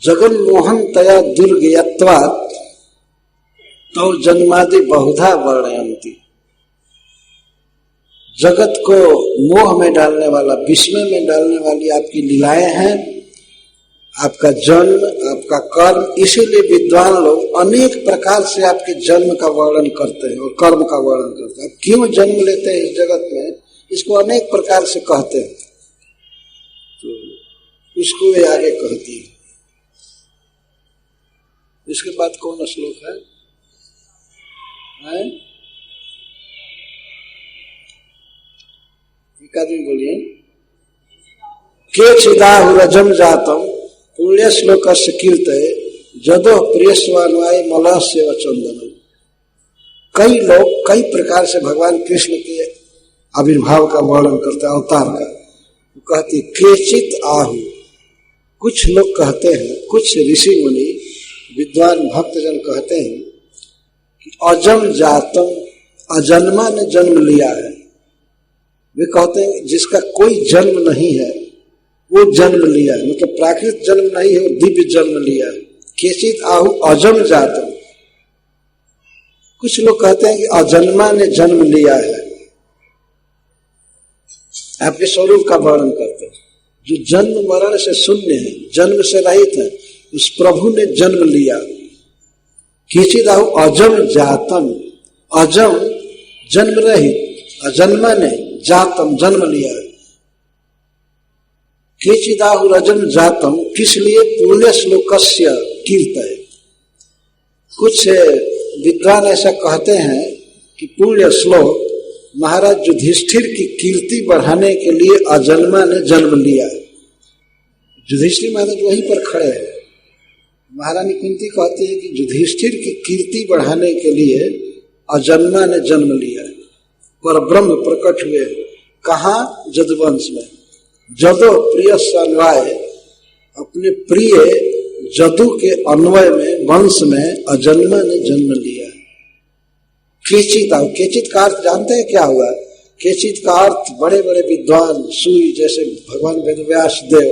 जगन्मोहन तया दुर्गयत्वात् तो जन्मादि बहुधा वर्णयन्ति। जगत को मोह में डालने वाला, विस्मय में डालने वाली आपकी लीलाएं हैं, आपका जन्म, आपका कर्म। इसीलिए विद्वान लोग अनेक प्रकार से आपके जन्म का वर्णन करते हैं और कर्म का वर्णन करते हैं। आप क्यों जन्म लेते हैं इस जगत में, इसको अनेक प्रकार से कहते हैं। तो उसको वे आगे कहती है। इसके बाद कौन श्लोक है? एक आदमी बोलिए। के चिदाहुरजम जातम पुण्य श्लोक से कीर्तये जदो प्रियस्वान्वाय मलस्य व चंदनम। कई लोग कई प्रकार से भगवान कृष्ण के आविर्भाव का वर्णन करते हैं, अवतार का। कहते केचित आहु, कुछ लोग कहते हैं, कुछ ऋषि मुनि विद्वान भक्तजन कहते हैं कि अजम जातम, अजन्मा ने जन्म लिया है। वे कहते हैं जिसका कोई जन्म नहीं है वो जन्म लिया है, मतलब प्राकृत जन्म नहीं है, दिव्य जन्म लिया है। केचित आहु अजम जातम। कुछ लोग कहते हैं कि अजन्मा ने जन्म लिया है, आपके स्वरूप का वर्णन करते हैं। जो जन्म मरण से शून्य है, जन्म से रहित है, उस प्रभु ने जन्म लिया। केचित आहु अजम जातम, अजम जन्म रहित, अजन्मा ने जातम जन्म लिया। केचिदाहु रजम जातम, किस लिए? पुण्य श्लोकस्य कीर्तय। कुछ विद्वान ऐसा कहते हैं कि पुण्य श्लोक महाराज युधिष्ठिर की कीर्ति बढ़ाने के लिए अजन्मा ने जन्म लिया। युधिष्ठिर महाराज वहीं पर खड़े हैं। महारानी कुंती कहती है कि युधिष्ठिर की कीर्ति बढ़ाने के लिए अजन्मा ने जन्म लिया। पर ब्रह्म प्रकट हुए कहाँ? जदुवंश में। जदो प्रिय अन्वय, अपने प्रिय जदु के अन्वय में, वंश में अजन्मा ने जन्म लिया। केचित, केचित का अर्थ जानते हैं क्या हुआ? केचित का अर्थ बड़े बड़े विद्वान सूर्य जैसे भगवान वेदव्यास देव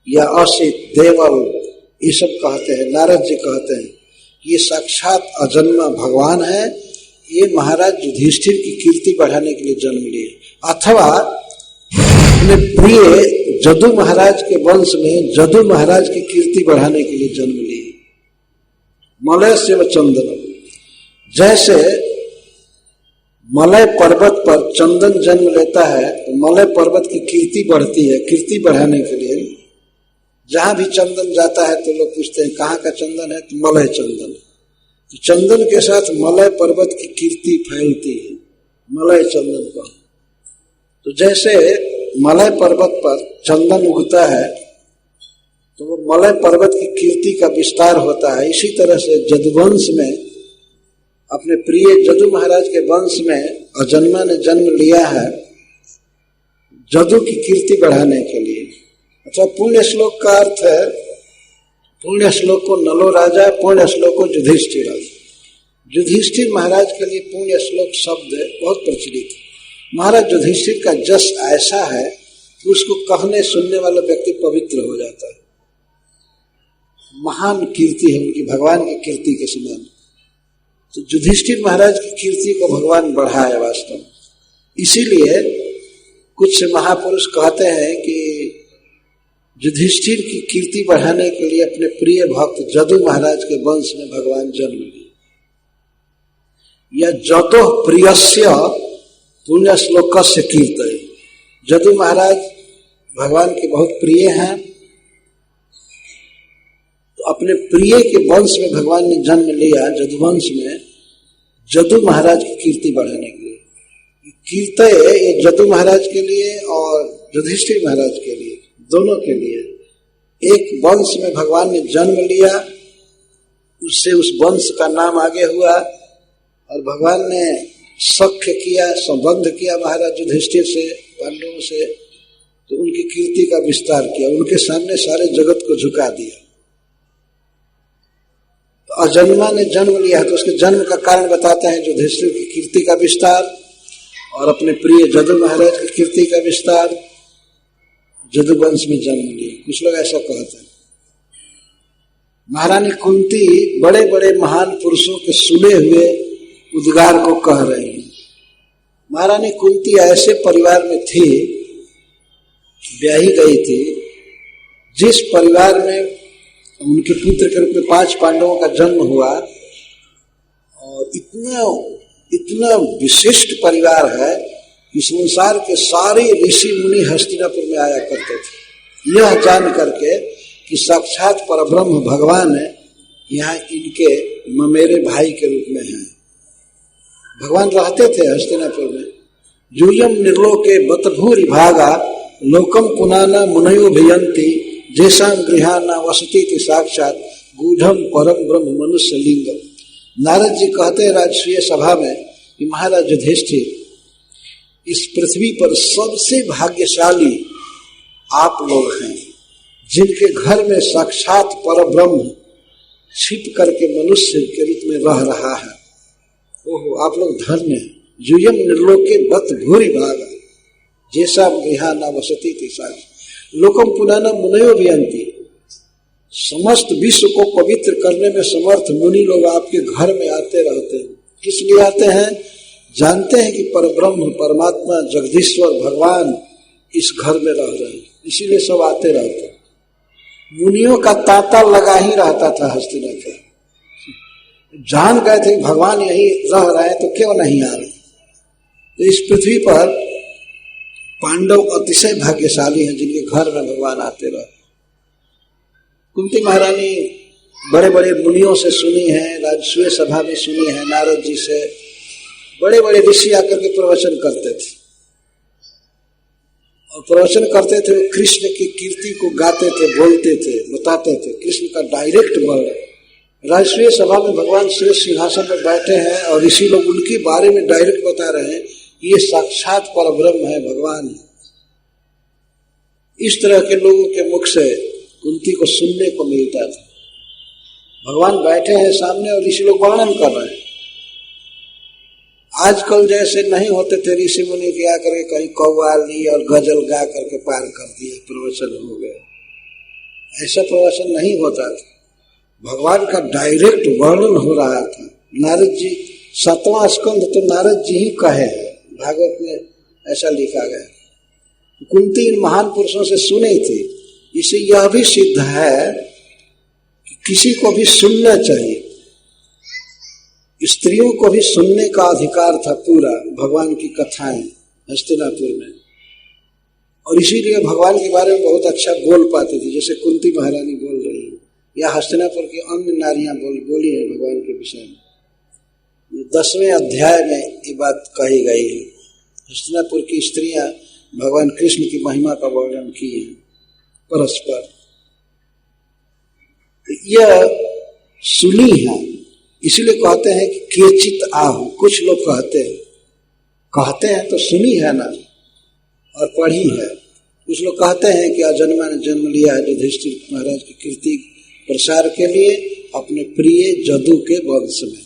या असित देवल, ये सब कहते हैं। नारद जी कहते हैं ये साक्षात अजन्मा भगवान है, ये महाराज युधिष्ठिर की कीर्ति बढ़ाने के लिए जन्म लिए। अथवा अपने प्रिय जदु महाराज के वंश में जदु महाराज की कीर्ति बढ़ाने के लिए जन्म लिए। मलय से व चंदन, जैसे मलय पर्वत पर चंदन जन्म लेता है तो मलय पर्वत की कीर्ति बढ़ती है। कीर्ति बढ़ाने के लिए जहां भी चंदन जाता है तो लोग पूछते हैं कहाँ का चंदन है? तो मलय चंदन। तो चंदन के साथ मलय पर्वत की कीर्ति फैलती है, मलय चंदन का। तो जैसे मलय पर्वत पर चंदन उगता है तो वो मलय पर्वत की कीर्ति का विस्तार होता है। इसी तरह से जदुवंश में, अपने प्रिय जदु महाराज के वंश में अजन्मा ने जन्म लिया है जदु की कीर्ति बढ़ाने के लिए। अच्छा, पुण्य श्लोक का अर्थ है, पुण्य श्लोक को नलो राजा, पुण्य श्लोक को युधिष्ठिर। युधिष्ठिर महाराज के लिए पुण्य श्लोक शब्द बहुत प्रचलित है। महाराज युधिष्ठिर का जस ऐसा है कि उसको कहने सुनने वाला व्यक्ति पवित्र हो जाता है। महान कीर्ति है उनकी, भगवान की कीर्ति के समान। तो युधिष्ठिर महाराज की कीर्ति को भगवान बढ़ाए वास्तव में। इसीलिए कुछ महापुरुष कहते हैं कि युधिष्ठिर की कीर्ति बढ़ाने के लिए अपने प्रिय भक्त जदु महाराज के वंश में भगवान जन्म लिए। या जदो प्रियस्य पुण्य श्लोकस्य कीर्तय। जदु महाराज भगवान के बहुत प्रिय हैं, तो अपने प्रिय के वंश में भगवान ने जन्म लिया, जदुवंश में, जदु महाराज की कीर्ति बढ़ाने के लिए। कीर्तय ये जदु महाराज के लिए और युधिष्ठिर महाराज के लिए, दोनों के लिए। एक वंश में भगवान ने जन्म लिया, उससे उस वंश का नाम आगे हुआ और भगवान ने सख्य किया, संबंध किया महाराज युधिष्ठिर से, पांडवों से, तो उनकी कीर्ति का विस्तार किया, उनके सामने सारे जगत को झुका दिया। तो अजन्मा ने जन्म लिया तो उसके जन्म का कारण बताते हैं युधिष्ठिर की कीर्ति का विस्तार और अपने प्रिय जदु महाराज की कीर्ति का विस्तार। जदुवंश में जन्म लिया। कुछ लोग ऐसा कहते हैं। महारानी कुंती बड़े बड़े महान पुरुषों के सुने हुए उद्गार को कह रही हैं। महारानी कुंती ऐसे परिवार में थी, ब्याही गई थी, जिस परिवार में उनके पुत्र के रूप में 5 पांडवों का जन्म हुआ, और इतना विशिष्ट परिवार है कि संसार के सारे ऋषि मुनि हस्तिनापुर में आया करते थे, यह जान करके कि साक्षात परब्रह्म भगवान है यहाँ इनके ममेरे भाई के रूप में हैं। भगवान रहते थे हस्तिनापुर में। यूयम निर्लोके बतभूरि भागा लोकम पुनाना मुनयो भियंती जैसा गृहाना वसती थी साक्षात गूढ़म परम ब्रह्म मनुष्य लिंगम। नारद जी कहते हैं राजसूय सभा में कि महाराज युधिष्ठिर, इस पृथ्वी पर सबसे भाग्यशाली आप लोग हैं, जिनके घर में साक्षात परब्रह्म छिप करके मनुष्य के रूप में रह रहा है। ओहो, आप लोग धन्य हैं। यूयम निर्लोके बत भूरि भागा जैसा गृहा न वसती थी साक्षात लोकम पुनाना मुनयो भियंती। समस्त विश्व को पवित्र करने में समर्थ मुनि लोग आपके घर में आते रहते हैं। किस लिए आते हैं? जानते हैं कि परब्रह्म परमात्मा जगदीश्वर भगवान इस घर में रह रहे हैं, इसीलिए सब आते रहते हैं। मुनियों का तांता लगा ही रहता था हस्तिनापुर। जान गए थे भगवान यहीं रह रहे हैं तो क्यों नहीं आ रहे। तो इस पृथ्वी पर पांडव अतिशय भाग्यशाली हैं जिनके घर में भगवान आते रहते। कुंती महारानी बड़े बड़े मुनियों से सुनी है, राजसूय सभा में सुनी है, नारद जी से। बड़े बड़े ऋषि आकर के प्रवचन करते थे, और प्रवचन करते थे, कृष्ण की कीर्ति को गाते थे, बोलते थे, बताते थे कृष्ण का डायरेक्ट वर्णन। राजसूय सभा में भगवान श्री सिंहासन पर बैठे हैं और ऋषि लोग उनके बारे में डायरेक्ट बता रहे हैं, ये साक्षात परब्रह्म है, भगवान है। इस तरह के लोगों के मुख से कुंती को सुनने को मिलता था। भगवान बैठे हैं सामने और ऋषि लोग वर्णन कर रहे हैं। आजकल जैसे नहीं होते थे ऋषि मुनि के आकर के कहीं कव्वाली और गजल गा करके पार कर दिया, प्रवचन हो गया। ऐसा प्रवचन नहीं होता था, भगवान का डायरेक्ट वर्णन हो रहा था। नारद जी 7वां स्कंध तो नारद जी ही कहे हैं, भागवत में ऐसा लिखा गया। कुंती इन महान पुरुषों से सुनी थी, इसे यह भी सिद्ध है कि किसी को भी सुनना चाहिए। स्त्रियों को भी सुनने का अधिकार था पूरा, भगवान की कथाएं हस्तिनापुर में। और इसीलिए भगवान के बारे में बहुत अच्छा बोल पाती थी, जैसे कुंती महारानी बोल रही है, या हस्तिनापुर की अन्य नारियां बोली है भगवान के विषय में। 10वें अध्याय में ये बात कही गई है। हस्तिनापुर की स्त्रियां भगवान कृष्ण की महिमा का वर्णन की है परस्पर। यह सुनी है, इसीलिए कहते हैं कि केचित आहु। कुछ लोग कहते हैं तो सुनी है ना और पढ़ी है। कुछ लोग कहते हैं कि अजन्मा ने जन्म लिया है युधिष्ठिर महाराज की कीर्ति प्रसार के लिए अपने प्रिय जदु के वंश में।